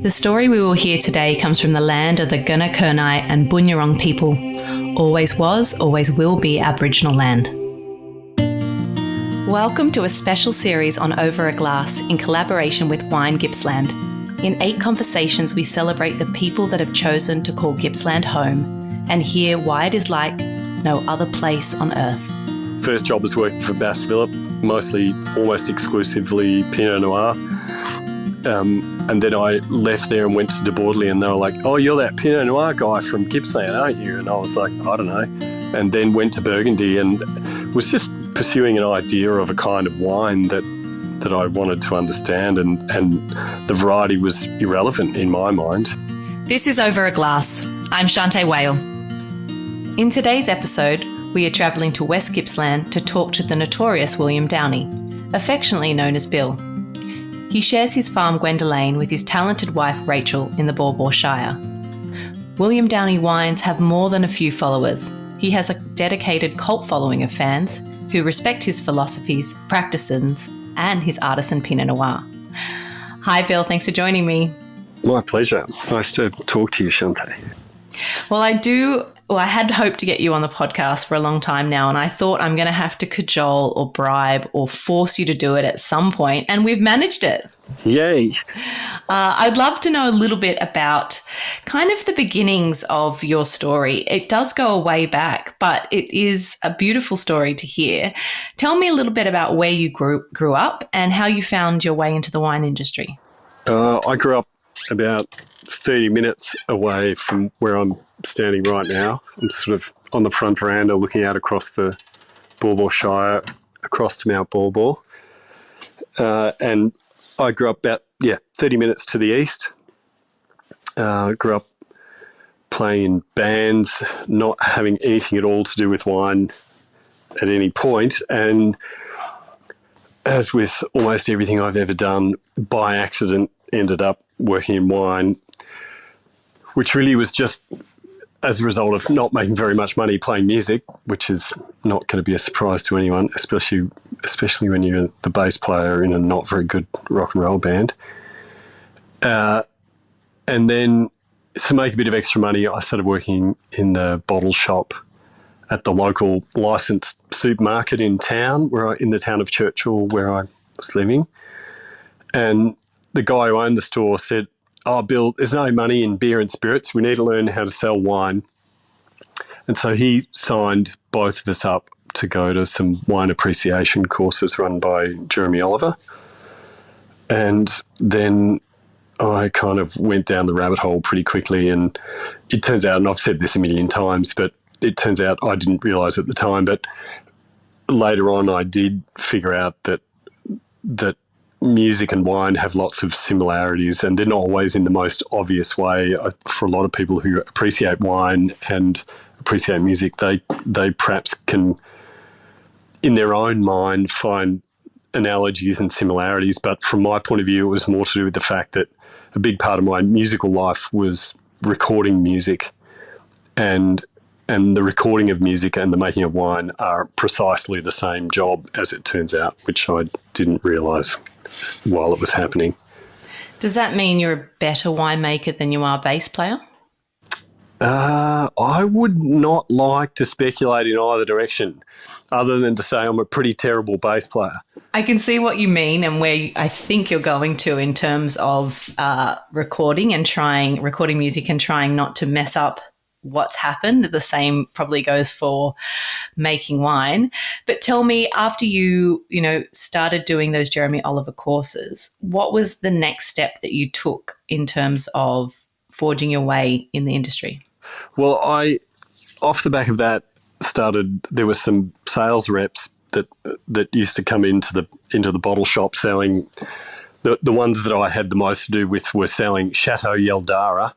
The story we will hear today comes from the land of the Guendulian and Bunurong people. Always was, always will be Aboriginal land. Welcome to a special series on Over a Glass in collaboration with West Gippsland. In 8 conversations, we celebrate the people that have chosen to call Gippsland home and hear why it is like no other place on earth. First job was working for Bass Phillip, mostly, almost exclusively Pinot Noir. And then I left there and went to Downie, and they were like, "Oh, you're that Pinot Noir guy from Gippsland, aren't you?" And I was like, "I don't know." And then went to Burgundy and was just pursuing an idea of a kind of wine that I wanted to understand, and the variety was irrelevant in my mind. This is Over a Glass. I'm Shanteh Wale. In today's episode, we are travelling to West Gippsland to talk to the notorious William Downie, affectionately known as Bill. He shares his farm Guendulian with his talented wife Rachael in the Baw Baw Shire. William Downie Wines have more than a few followers. He has a dedicated cult following of fans who respect his philosophies, practices, and his artisan Pinot Noir. Hi Bill, thanks for joining me. My pleasure. Nice to talk to you, Shanteh. Well, I had hoped to get you on the podcast for a long time now, and I thought I'm going to have to cajole or bribe or force you to do it at some point, and we've managed it. Yay. I'd love to know a little bit about kind of the beginnings of your story. It does go way back, but it is a beautiful story to hear. Tell me a little bit about where you grew up and how you found your way into the wine industry. I grew up about 30 minutes away from where I'm standing right now. I'm sort of on the front veranda looking out across the Baw Baw Shire, across to Mount Baw Baw. And I grew up about, 30 minutes to the east. Grew up playing in bands, not having anything at all to do with wine at any point. And as with almost everything I've ever done, by accident ended up working in wine, which really was just as a result of not making very much money playing music, which is not going to be a surprise to anyone, especially when you're the bass player in a not very good rock and roll band. And then to make a bit of extra money, I started working in the bottle shop at the local licensed supermarket in town, in the town of Churchill, where I was living. And the guy who owned the store said, "Oh, Bill, there's no money in beer and spirits. We need to learn how to sell wine." And so he signed both of us up to go to some wine appreciation courses run by Jeremy Oliver. And then I kind of went down the rabbit hole pretty quickly. And it turns out, and I've said this a million times, but it turns out I didn't realise at the time, but later on I did figure out that music and wine have lots of similarities, and they're not always in the most obvious way. For a lot of people who appreciate wine and appreciate music, they perhaps can, in their own mind, find analogies and similarities. But from my point of view, it was more to do with the fact that a big part of my musical life was recording music, and the recording of music and the making of wine are precisely the same job, as it turns out, which I didn't realise while it was happening. Does that mean you're a better winemaker than you are bass player? I would not like to speculate in either direction, other than to say I'm a pretty terrible bass player. I can see what you mean and where I think you're going to in terms of recording music and trying not to mess up what's happened. The same probably goes for making wine. But tell me, after you started doing those Jeremy Oliver courses, what was the next step that you took in terms of forging your way in the industry? Well, off the back of that, there were some sales reps that used to come into the bottle shop selling. The ones that I had the most to do with were selling Chateau Yeldara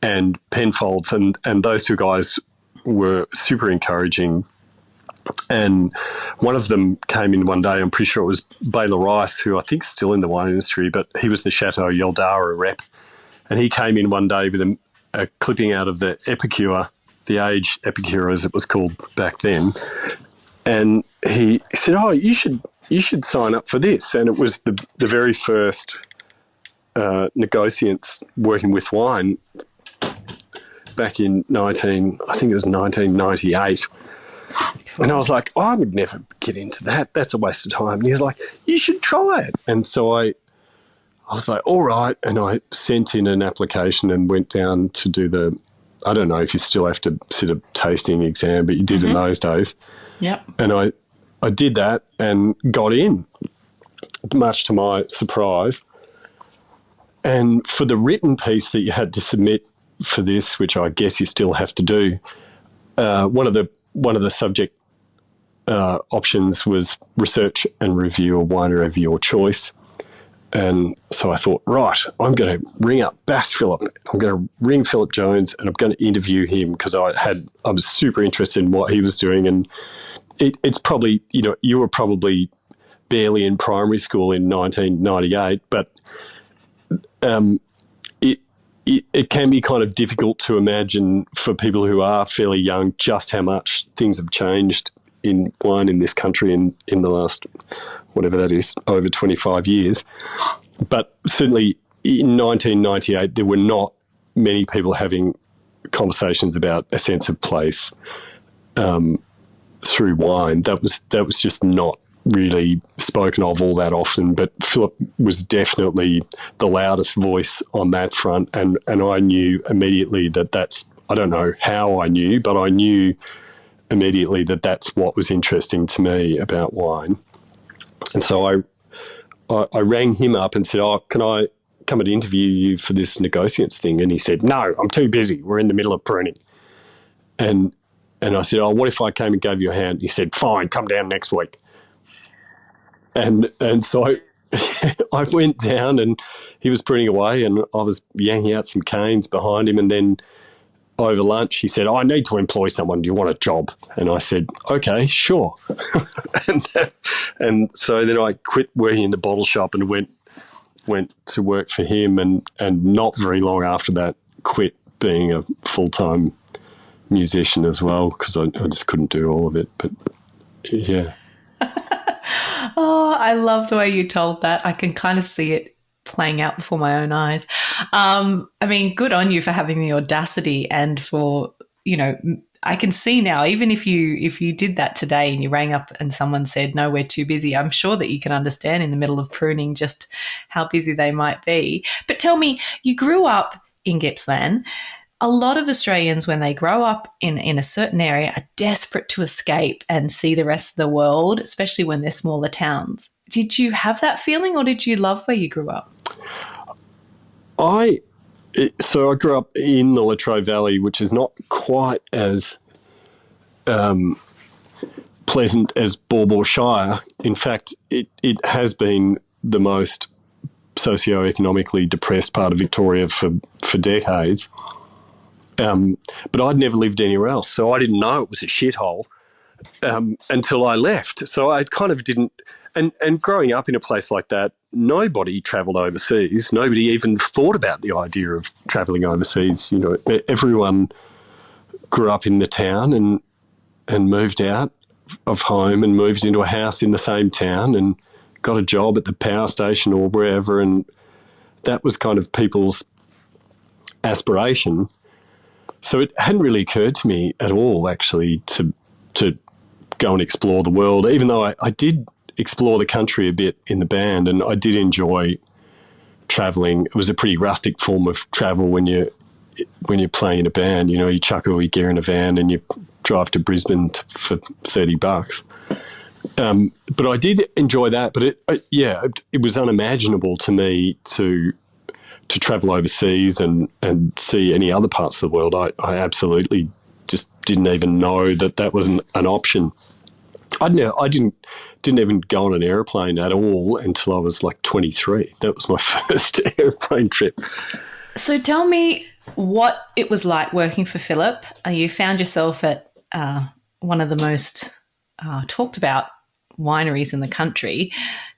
and Penfolds, and those two guys were super encouraging. And one of them came in one day, I'm pretty sure it was Baylor Rice, who I think is still in the wine industry, but he was the Chateau Yeldara rep. And he came in one day with a clipping out of the Epicure, the Age Epicure as it was called back then. And he said, "Oh, you should sign up for this." And it was the very first negociants working with wine back in I think it was 1998. And I was like, I would never get into that. That's a waste of time. And he was like, you should try it. And so I was like, all right. And I sent in an application and went down to do I don't know if you still have to sit a tasting exam, but you did in those days. Yep. And I did that and got in, much to my surprise. And for the written piece that you had to submit for this, which I guess you still have to do, one of the subject options was research and review a winery of your choice. And so I thought, right, I'm going to ring up Bass Phillip. I'm going to ring Philip Jones and I'm going to interview him because I was super interested in what he was doing. And it's probably, you were probably barely in primary school in 1998, but it can be kind of difficult to imagine for people who are fairly young just how much things have changed in wine in this country in the last, whatever that is, over 25 years. But certainly in 1998, there were not many people having conversations about a sense of place through wine. That was just not really spoken of all that often, but Philip was definitely the loudest voice on that front, and I knew immediately that's, I don't know how I knew, but I knew immediately that's what was interesting to me about wine. And so I rang him up and said, can I come and interview you for this negociants thing? And he said, no, I'm too busy. We're in the middle of pruning. And I said, what if I came and gave you a hand? He said, fine, come down next week. And so I went down and he was pruning away and I was yanking out some canes behind him, and then over lunch he said, I need to employ someone. Do you want a job? And I said, okay, sure. and so then I quit working in the bottle shop and went to work for him, and not very long after that quit being a full-time musician as well because I just couldn't do all of it. But yeah. Oh, I love the way you told that. I can kind of see it playing out before my own eyes. I mean, good on you for having the audacity and for, I can see now, even if you did that today and you rang up and someone said, no, we're too busy, I'm sure that you can understand in the middle of pruning just how busy they might be. But tell me, you grew up in Gippsland. A lot of Australians, when they grow up in a certain area, are desperate to escape and see the rest of the world, especially when they're smaller towns. Did you have that feeling, or did you love where you grew up? So I grew up in the Latrobe Valley, which is not quite as pleasant as Baw Baw Shire. In fact, it has been the most socioeconomically depressed part of Victoria for decades. But I'd never lived anywhere else, so I didn't know it was a shithole until I left. So I kind of didn't. And growing up in a place like that, nobody travelled overseas. Nobody even thought about the idea of travelling overseas. Everyone grew up in the town and moved out of home and moved into a house in the same town and got a job at the power station or wherever, and that was kind of people's aspiration. So it hadn't really occurred to me at all, actually, to go and explore the world, even though I did explore the country a bit in the band, and I did enjoy travelling. It was a pretty rustic form of travel when you're playing in a band. You chuck all your gear in a van and you drive to Brisbane for $30. But I did enjoy that. But it was unimaginable to me to travel overseas and see any other parts of the world. I absolutely just didn't even know that was an option. I didn't even go on an airplane at all until I was like 23. That was my first airplane trip. So tell me what it was like working for Philip. You found yourself at one of the most talked about wineries in the country.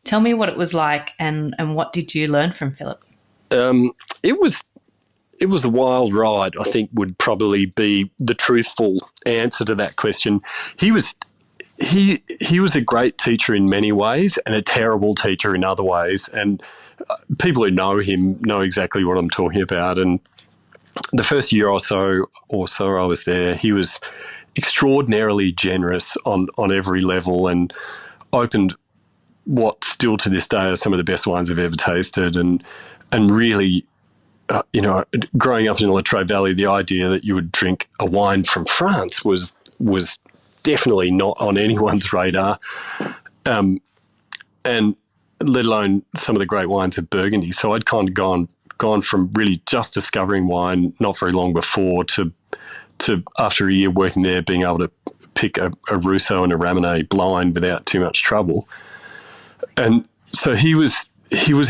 Tell me what it was like and what did you learn from Philip? It was a wild ride, I think, would probably be the truthful answer to that question. He was he was a great teacher in many ways and a terrible teacher in other ways. And people who know him know exactly what I'm talking about. And the first year or so I was there, he was extraordinarily generous on every level and opened what still to this day are some of the best wines I've ever tasted. And really, growing up in the Latrobe Valley, the idea that you would drink a wine from France was definitely not on anyone's radar, and let alone some of the great wines of Burgundy. So I'd kind of gone from really just discovering wine not very long before to after a year working there, being able to pick a Rousseau and a Ramonet blind without too much trouble. And so he was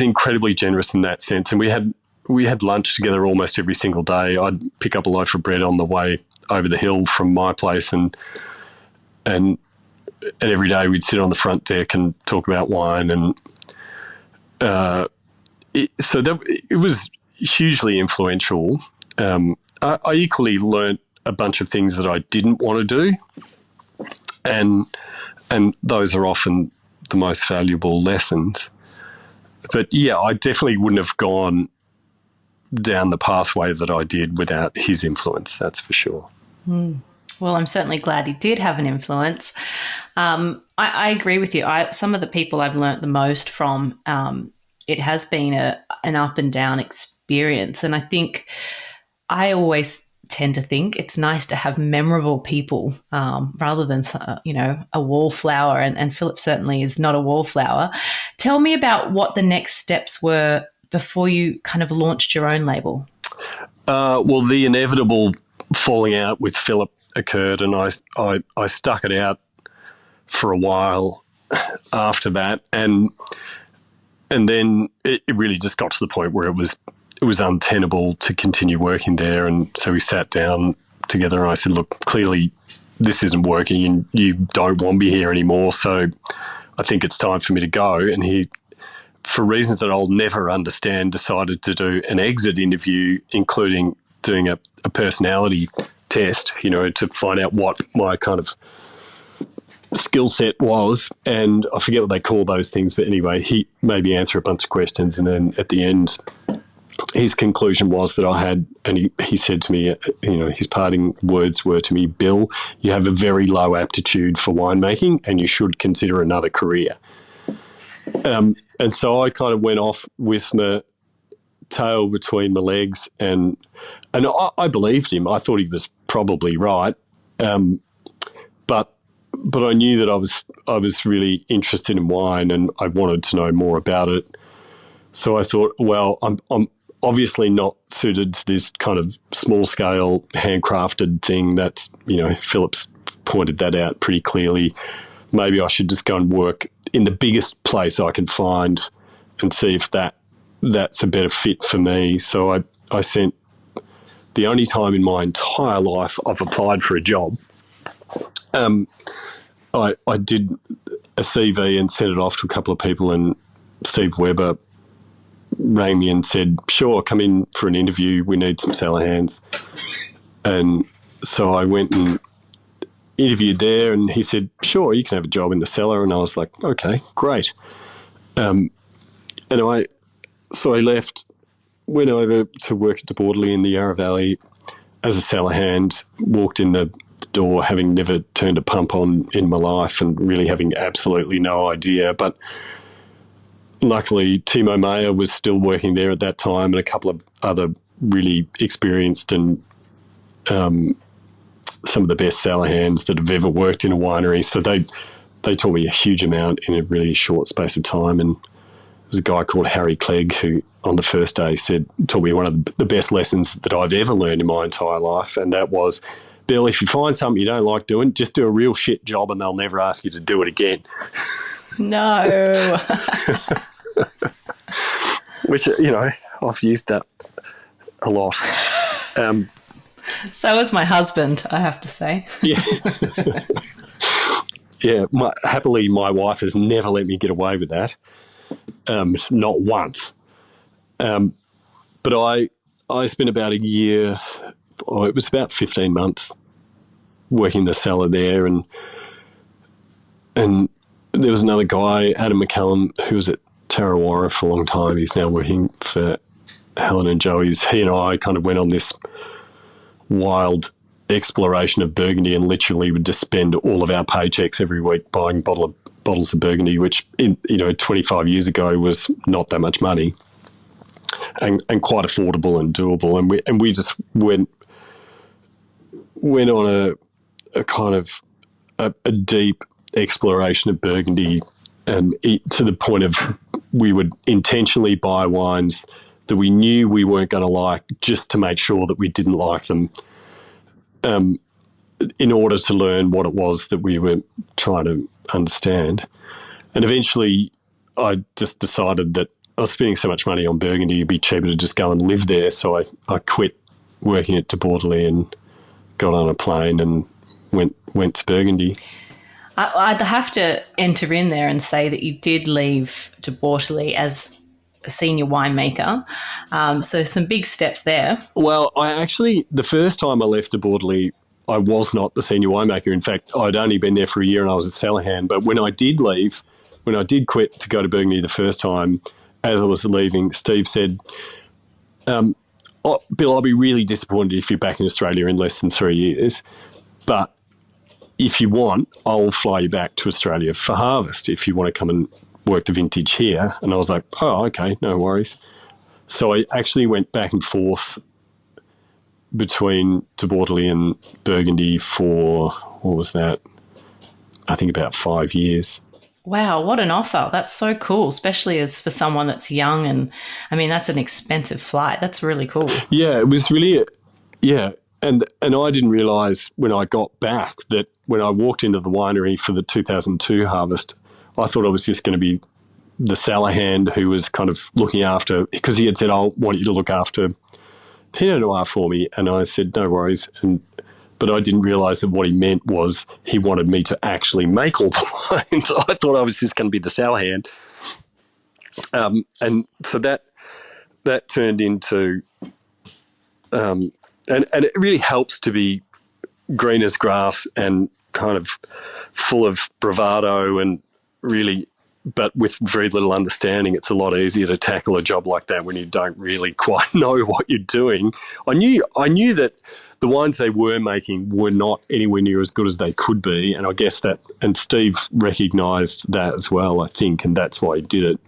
incredibly generous in that sense. And we had lunch together almost every single day. I'd pick up a loaf of bread on the way over the hill from my place, and every day we'd sit on the front deck and talk about wine. And it was hugely influential. I equally learnt a bunch of things that I didn't want to do, and those are often the most valuable lessons. But yeah, I definitely wouldn't have gone down the pathway that I did without his influence, that's for sure. Well, I'm certainly glad he did have an influence. I agree with you. Some of the people I've learnt the most from, it has been an up and down experience. And I think I always tend to think it's nice to have memorable people rather than, a wallflower. And Philip certainly is not a wallflower. Tell me about what the next steps were before you kind of launched your own label. Well, the inevitable falling out with Philip occurred, and I stuck it out for a while after that, and then it really just got to the point where it was untenable to continue working there. And so we sat down together and I said, look, clearly this isn't working and you don't want me here anymore, so I think it's time for me to go. And he, for reasons that I'll never understand, decided to do an exit interview, including doing a personality test, to find out what my kind of skill set was. And I forget what they call those things, but anyway, he made me answer a bunch of questions, and then at the end, his conclusion was that I had, and he said to me, his parting words were to me, Bill, you have a very low aptitude for winemaking and you should consider another career. And so I kind of went off with my tail between my legs, and I believed him. I thought he was probably right, but I knew that I was really interested in wine and I wanted to know more about it. So I thought, well, I'm obviously not suited to this kind of small scale handcrafted thing. That's, Philip's pointed that out pretty clearly. Maybe I should just go and work in the biggest place I can find and see if that's a better fit for me. So I sent, the only time in my entire life I've applied for a job, I did a CV and sent it off to a couple of people, and Steve Webber rang me and said, sure, come in for an interview, we need some cellar hands. And so I went and interviewed there, and he said, sure, you can have a job in the cellar. And I was like, okay, great. So I left, went over to work at De Bordeley in the Yarra Valley as a cellar hand, walked in the door having never turned a pump on in my life and really having absolutely no idea. But luckily, Timo Mayer was still working there at that time, and a couple of other really experienced and some of the best cellar hands that have ever worked in a winery. So they taught me a huge amount in a really short space of time. And there's a guy called Harry Clegg who on the first day taught me one of the best lessons that I've ever learned in my entire life, and that was, Bill, if you find something you don't like doing, just do a real shit job and they'll never ask you to do it again. No. Which, I've used that a lot. So is my husband, I have to say. Yeah. Yeah. Happily, my wife has never let me get away with that. Not once. But I spent about a year, it was about 15 months working the cellar there, and and there was another guy, Adam McCallum, who was at Terroir for a long time. He's now working for Helen and Joey's. He and I kind of went on this wild exploration of Burgundy and literally would just spend all of our paychecks every week buying bottles of Burgundy, which 25 years ago was not that much money, and quite affordable and doable. And we just went on a kind of a deep exploration of Burgundy, and to the point of we would intentionally buy wines that we knew we weren't going to like just to make sure that we didn't like them, in order to learn what it was that we were trying to understand. And eventually I just decided that I was spending so much money on Burgundy, it'd be cheaper to just go and live there. So I quit working at De Bortoli and got on a plane and went to Burgundy. I'd have to enter in there and say that you did leave De Bortoli as a senior winemaker. So some big steps there. Well, the first time I left De Bortoli, I was not the senior winemaker. In fact, I'd only been there for a year and I was a cellar hand. But when I did leave, when I did quit to go to Burgundy the first time, as I was leaving, Steve said, Bill, I'll be really disappointed if you're back in Australia in less than 3 years. But if you want, I'll fly you back to Australia for harvest if you want to come and work the vintage here. And I was like, oh, okay, no worries. So I actually went back and forth between De Bortoli and Burgundy for, what was that? I think about 5 years. Wow, what an offer. That's so cool, especially as for someone that's young. And I mean, that's an expensive flight. That's really cool. Yeah, it was really, And I didn't realise when I got back that when I walked into the winery for the 2002 harvest, I thought I was just going to be the cellar hand who was kind of looking after, because he had said, I want you to look after Pinot Noir for me. And I said, no worries. But I didn't realise that what he meant was he wanted me to actually make all the wines. I thought I was just going to be the cellar hand. And so that turned into, and it really helps to be green as grass and kind of full of bravado and really, but with very little understanding. It's a lot easier to tackle a job like that when you don't really quite know what you're doing. I knew that the wines they were making were not anywhere near as good as they could be, and I guess that, and Steve recognised that as well, I think, and that's why he did it.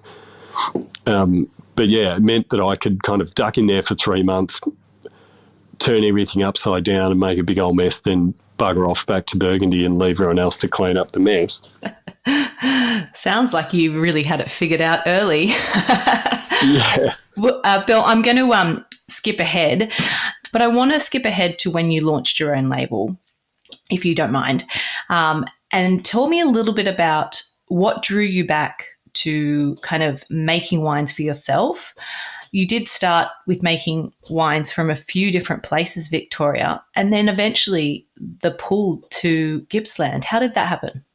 But yeah, it meant that I could kind of duck in there for 3 months, turn everything upside down and make a big old mess, then bugger off back to Burgundy and leave everyone else to clean up the mess. Sounds like you really had it figured out early. Yeah. Well, Bill, I'm going to skip ahead, but I want to skip ahead to when you launched your own label, if you don't mind, and tell me a little bit about what drew you back to kind of making wines for yourself. You did start with making wines from a few different places, Victoria, and then eventually the pull to Gippsland. How did that happen?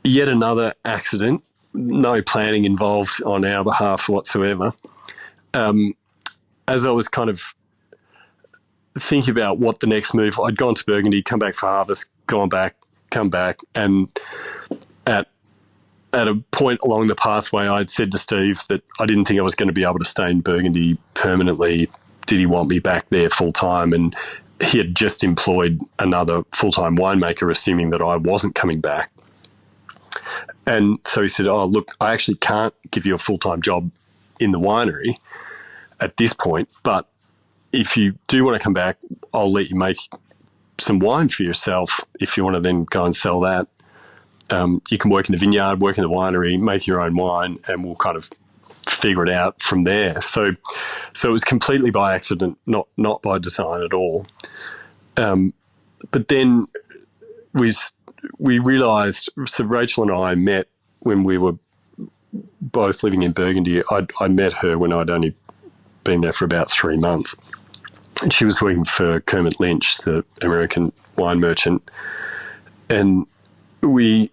Yet another accident, no planning involved on our behalf whatsoever. As I was kind of thinking about what the next move, I'd gone to Burgundy, come back for harvest, gone back, come back, and at a point along the pathway, I'd said to Steve that I didn't think I was going to be able to stay in Burgundy permanently. Did he want me back there full time? And he had just employed another full-time winemaker, assuming that I wasn't coming back. And so he said, oh, look, I actually can't give you a full-time job in the winery at this point, but if you do want to come back, I'll let you make some wine for yourself if you want to then go and sell that. You can work in the vineyard, work in the winery, make your own wine, and we'll kind of figure it out from there. So it was completely by accident, not by design at all. But then we realised, so Rachael and I met when we were both living in Burgundy. I met her when I'd only been there for about 3 months. And she was working for Kermit Lynch, the American wine merchant. And she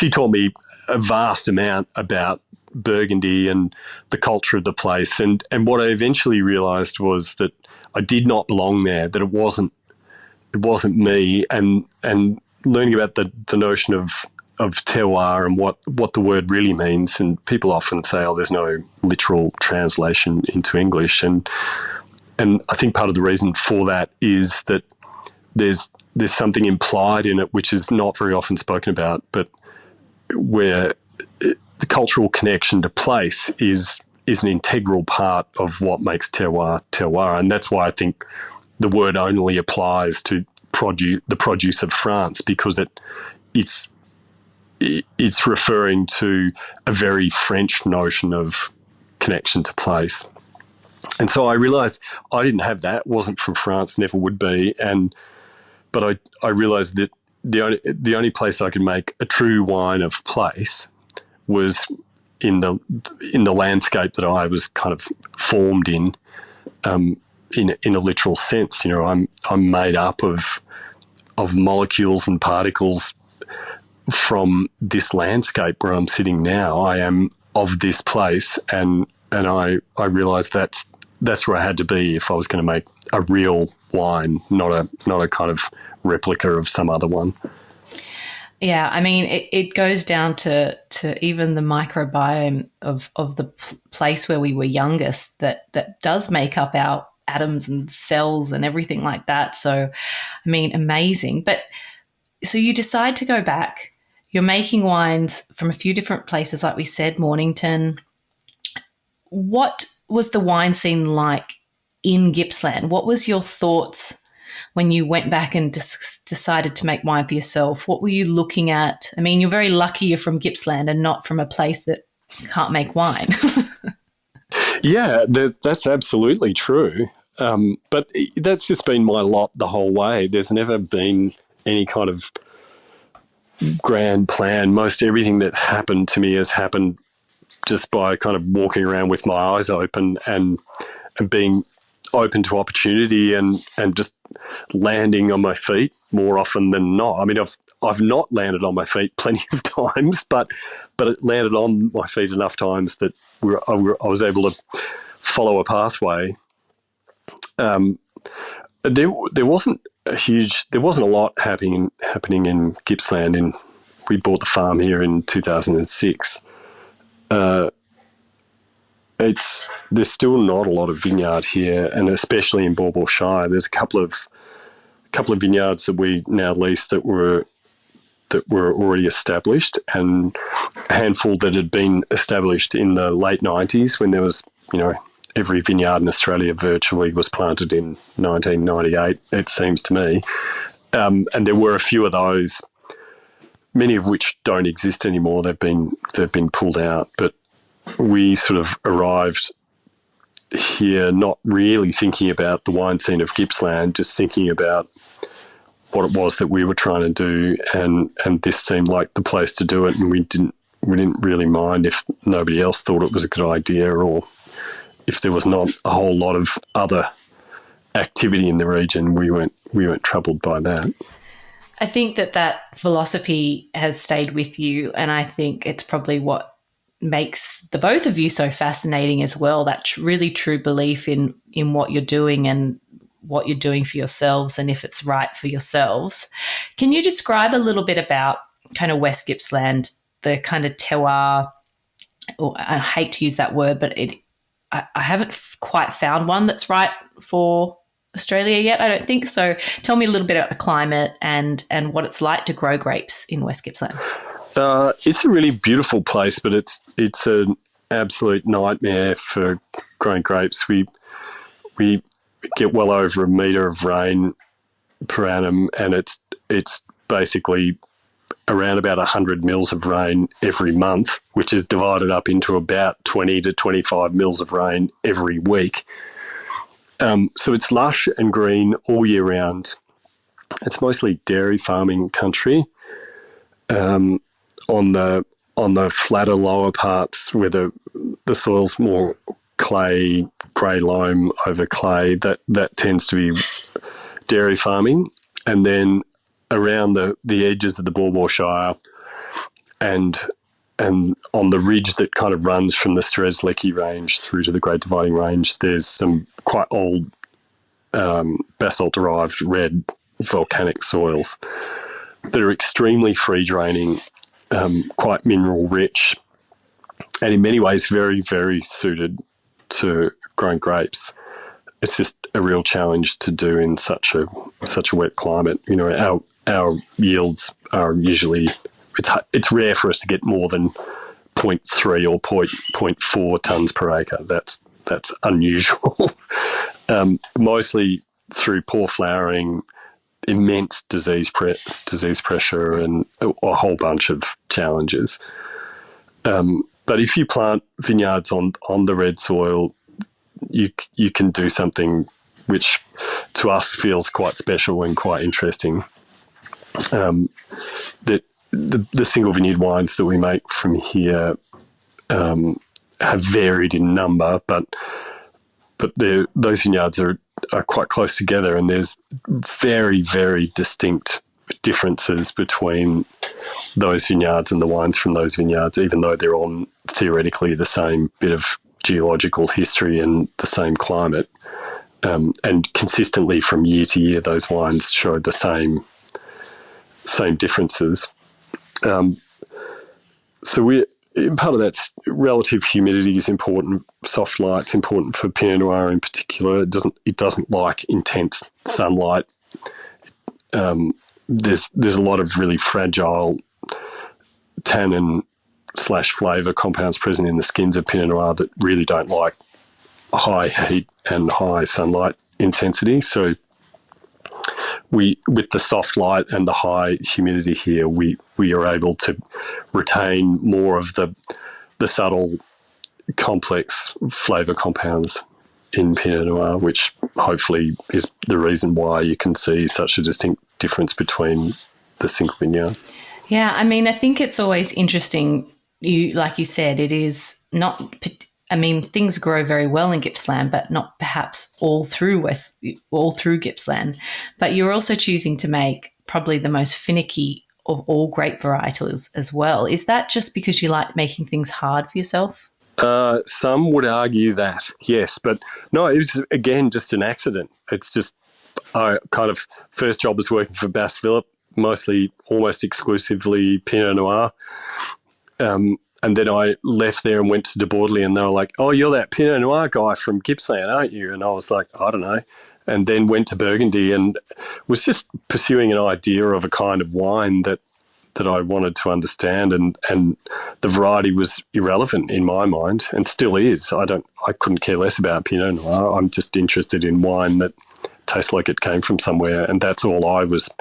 taught me a vast amount about Burgundy and the culture of the place. And what I eventually realised was that I did not belong there, that it wasn't me. And learning about the notion of terroir and what the word really means. And people often say, oh, there's no literal translation into English. And I think part of the reason for that is that there's something implied in it which is not very often spoken about, but where the cultural connection to place is an integral part of what makes terroir. And that's why I think the word only applies to the produce of France, because it's referring to a very French notion of connection to place. And so I realised I didn't have that, wasn't from France, never would be. But I realised that the only place I could make a true wine of place was in the landscape that I was kind of formed in a literal sense. You know, I'm made up of molecules and particles from this landscape where I'm sitting now. I am of this place, and I realised that's where I had to be if I was going to make a real wine, not a kind of replica of some other one. Yeah, I mean, it goes down to even the microbiome of the place where we were youngest that does make up our atoms and cells and everything like that. So, I mean, amazing. But so you decide to go back. You're making wines from a few different places, like we said, Mornington. What was the wine scene like in Gippsland? What was your thoughts when you went back and decided to make wine for yourself? What were you looking at? I mean, you're very lucky you're from Gippsland and not from a place that can't make wine. Yeah, that's absolutely true. But that's just been my lot the whole way. There's never been any kind of grand plan. Most everything that's happened to me has happened just by kind of walking around with my eyes open and being open to opportunity and just landing on my feet more often than not. I mean, I've not landed on my feet plenty of times, but it landed on my feet enough times that I was able to follow a pathway. There wasn't a lot happening in Gippsland. We bought the farm here in 2006. There's still not a lot of vineyard here, and especially in Baw Baw Shire, there's a couple of vineyards that we now lease that were already established, and a handful that had been established in the late 90s when there was, you know, every vineyard in Australia virtually was planted in 1998, it seems to me. And there were a few of those, many of which don't exist anymore. They've been pulled out. But we sort of arrived here not really thinking about the wine scene of Gippsland, just thinking about what it was that we were trying to do, and this seemed like the place to do it, and we didn't really mind if nobody else thought it was a good idea, or if there was not a whole lot of other activity in the region. We weren't troubled by that. I think that philosophy has stayed with you, and I think it's probably what makes the both of you so fascinating as well, that really true belief in what you're doing and what you're doing for yourselves and if it's right for yourselves. Can you describe a little bit about kind of West Gippsland, the kind of terroir, or I hate to use that word, but I haven't quite found one that's right for Australia yet, I don't think. So tell me a little bit about the climate and what it's like to grow grapes in West Gippsland. It's a really beautiful place, but it's an absolute nightmare for growing grapes. We get well over a metre of rain per annum, and it's basically around about 100 mils of rain every month, which is divided up into about 20 to 25 mils of rain every week. So it's lush and green all year round. It's mostly dairy farming country. On the flatter lower parts where the soil's more clay, grey loam over clay, that tends to be dairy farming. And then around the edges of the Baw Baw Shire and on the ridge that kind of runs from the Strzelecki Range through to the Great Dividing Range, there's some quite old basalt-derived red volcanic soils. that are extremely free draining, quite mineral rich, and in many ways very, very suited to growing grapes. It's just a real challenge to do in such a wet climate. You know, our yields are usually, it's rare for us to get more than 0.3 or 0.4 tonnes per acre. That's unusual. Mostly through poor flowering, immense disease pressure, and a whole bunch of challenges. But if you plant vineyards on the red soil, you can do something which to us feels quite special and quite interesting. That the single vineyard wines that we make from here have varied in number, but those vineyards are quite close together, and there's very, very distinct differences between those vineyards and the wines from those vineyards, even though they're on theoretically the same bit of geological history and the same climate. And consistently from year to year, those wines showed the same differences. So part of that's relative humidity is important. Soft light's important for Pinot Noir in particular. It doesn't like intense sunlight. There's a lot of really fragile tannin / flavour compounds present in the skins of Pinot Noir that really don't like high heat and high sunlight intensity. So with the soft light and the high humidity here, we are able to retain more of the subtle, complex flavour compounds in Pinot Noir, which hopefully is the reason why you can see such a distinct difference between the single vineyards. Yeah, I mean, I think it's always interesting. Like you said, it is not. I mean, things grow very well in Gippsland, but not perhaps all through Gippsland. But you're also choosing to make probably the most finicky of all grape varietals as well. Is that just because you like making things hard for yourself? Some would argue that, yes, but no, it was again just an accident. It's just first job was working for Bass Phillip, mostly almost exclusively Pinot Noir. And then I left there and went to De Bordeley, and they were like, "Oh, you're that Pinot Noir guy from Gippsland, aren't you?" And I was like, "I don't know." And then went to Burgundy and was just pursuing an idea of a kind of wine that I wanted to understand, and the variety was irrelevant in my mind, and still is. I couldn't care less about Pinot Noir. I'm just interested in wine that tastes like it came from somewhere, and that's all I was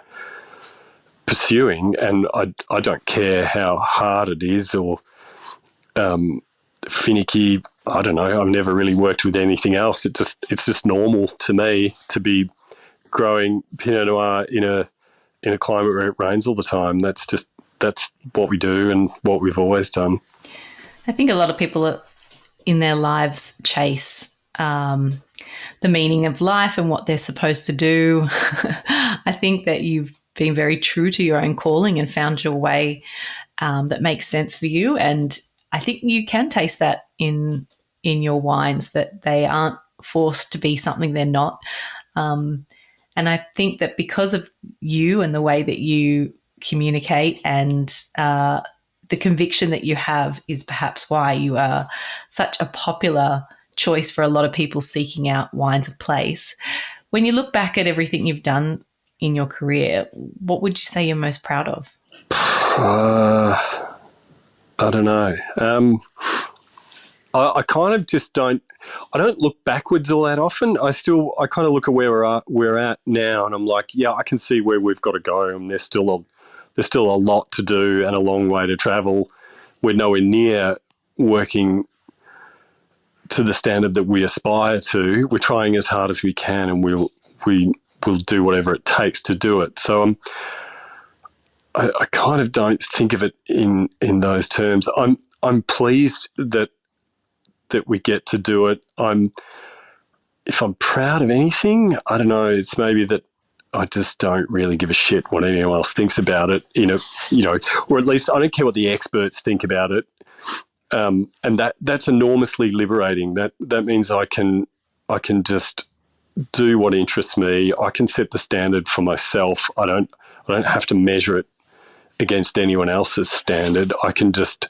pursuing. And I don't care how hard it is or finicky. I don't know. I've never really worked with anything else. It's just normal to me to be growing Pinot Noir in a climate where it rains all the time. That's what we do and what we've always done. I think a lot of people in their lives chase the meaning of life and what they're supposed to do. I think that you've been very true to your own calling and found your way that makes sense for you. And I think you can taste that in your wines, that they aren't forced to be something they're not. And I think that because of you and the way that you communicate and the conviction that you have is perhaps why you are such a popular choice for a lot of people seeking out wines of place. When you look back at everything you've done in your career, what would you say you're most proud of? I don't know. I kind of just don't look backwards all that often. I kind of look at where we're at now, and I'm like, yeah, I can see where we've got to go, and there's still a lot to do and a long way to travel. We're nowhere near working to the standard that we aspire to. We're trying as hard as we can, and we'll do whatever it takes to do it. So I kind of don't think of it in those terms. I'm pleased that we get to do it. If I'm proud of anything, I don't know. It's maybe that I just don't really give a shit what anyone else thinks about it. Or at least I don't care what the experts think about it. And that's enormously liberating. That means I can just do what interests me. I can set the standard for myself. I don't have to measure it against anyone else's standard. I can just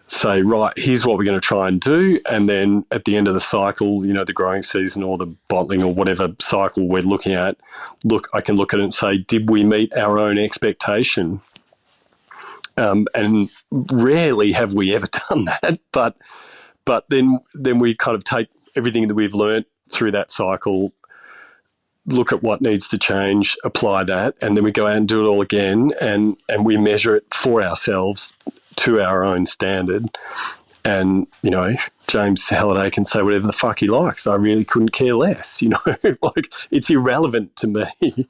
say, right, here's what we're going to try and do. And then at the end of the cycle, you know, the growing season or the bottling or whatever cycle we're looking at, I can look at it and say, did we meet our own expectation? And rarely have we ever done that. But then we kind of take everything that we've learnt through that cycle, look at what needs to change, apply that, and then we go out and do it all again, and we measure it for ourselves to our own standard. And, you know, James Halliday can say whatever the fuck he likes. I really couldn't care less, you know, like it's irrelevant to me.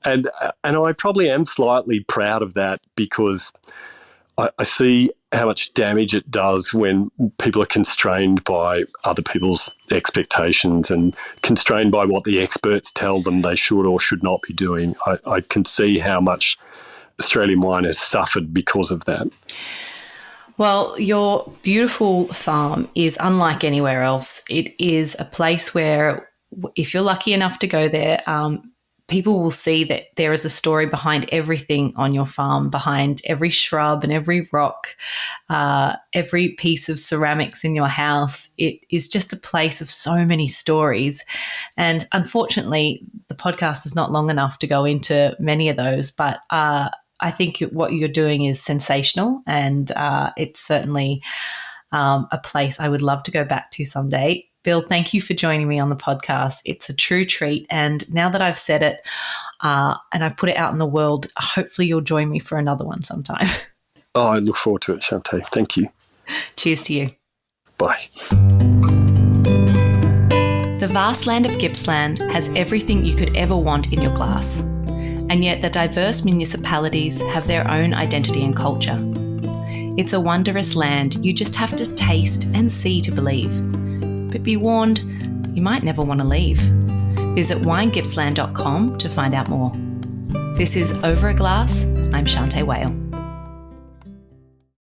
And I probably am slightly proud of that, because I see how much damage it does when people are constrained by other people's expectations and constrained by what the experts tell them they should or should not be doing. I can see how much Australian wine has suffered because of that. Well, your beautiful farm is unlike anywhere else. It is a place where, if you're lucky enough to go there, people will see that there is a story behind everything on your farm, behind every shrub and every rock, every piece of ceramics in your house. It is just a place of so many stories. And unfortunately, the podcast is not long enough to go into many of those, but I think what you're doing is sensational, and it's certainly a place I would love to go back to someday. Bill, thank you for joining me on the podcast. It's a true treat. And now that I've said it and I've put it out in the world, hopefully you'll join me for another one sometime. Oh, I look forward to it, Shanteh. Thank you. Cheers to you. Bye. The vast land of Gippsland has everything you could ever want in your glass. And yet the diverse municipalities have their own identity and culture. It's a wondrous land you just have to taste and see to believe. But be warned, you might never want to leave. Visit winegippsland.com to find out more. This is Over a Glass. I'm Shanteh Wale.